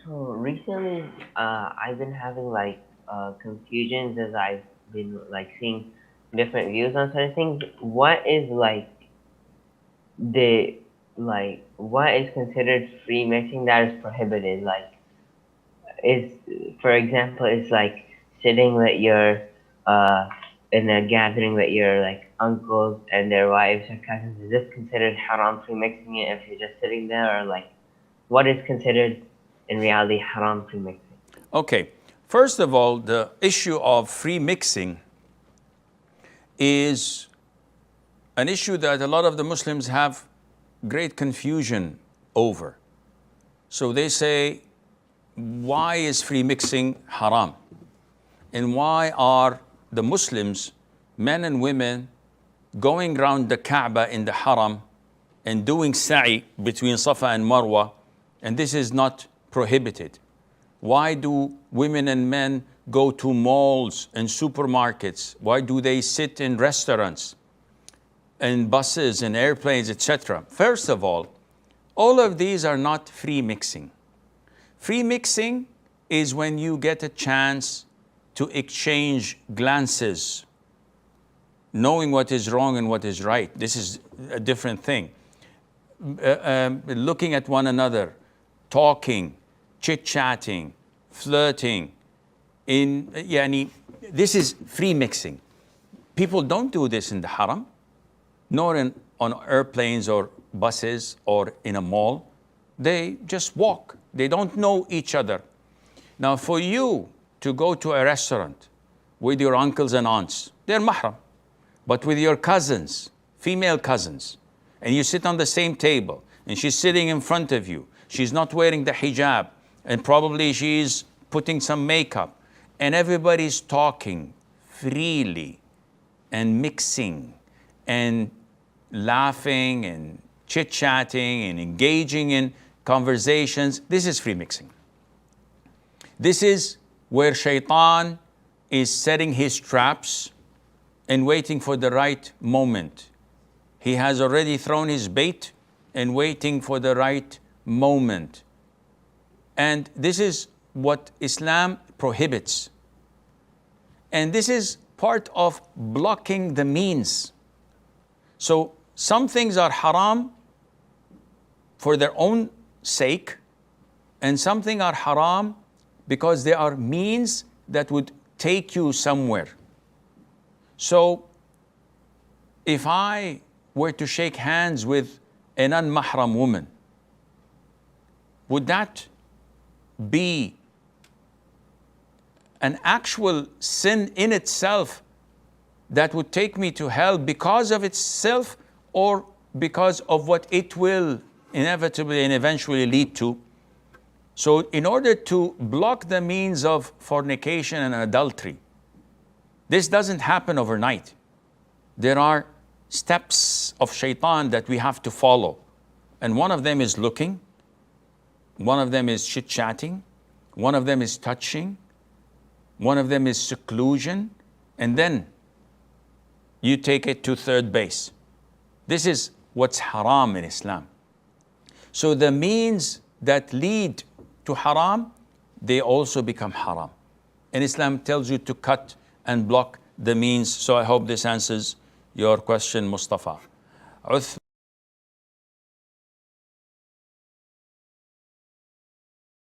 So recently, I've been having like confusions as I've been like seeing different views on certain things. What is like the what is considered free mixing that is prohibited? Like, is for example, is like sitting with your uh in a gathering with your like uncles and their wives or cousins. Is this considered haram free mixing it if you're just sitting there, or like what is considered in reality haram free mixing? Okay, first of all, the issue of free mixing is an issue that a lot of the Muslims have great confusion over. So they say, why is free mixing haram? And why are the Muslims, men and women, going around the Kaaba in the Haram and doing sa'i between Safa and Marwa, and this is not prohibited? Why do women and men go to malls and supermarkets? Why do they sit in restaurants and buses and airplanes, etc.? First of all of these are not free mixing. Free mixing is when you get a chance to exchange glances, knowing what is wrong and what is right. This is a different thing. Looking at one another, talking, chit-chatting, flirting. This is free mixing. People don't do this in the Haram, nor on airplanes or buses or in a mall. They just walk. They don't know each other. Now, for you to go to a restaurant with your uncles and aunts, they're mahram. But with your cousins, female cousins, and you sit on the same table, and she's sitting in front of you, she's not wearing the hijab, and probably she's putting some makeup, and everybody's talking freely and mixing and laughing and chit-chatting and engaging in conversations. This is free mixing. This is where shaitan is setting his traps and waiting for the right moment. He has already thrown his bait and waiting for the right moment. And this is what Islam prohibits. And this is part of blocking the means. So some things are haram for their own sake, and something are haram because they are means that would take you somewhere. So if I were to shake hands with an unmahram woman, would that be an actual sin in itself that would take me to hell because of itself, or because of what it will inevitably and eventually lead to? So in order to block the means of fornication and adultery, this doesn't happen overnight. There are steps of shaitan that we have to follow. And one of them is looking, one of them is chit-chatting, one of them is touching, one of them is seclusion, and then you take it to third base. This is what's haram in Islam. So the means that lead to haram, they also become haram. And Islam tells you to cut and block the means. So I hope this answers your question, Mustafa.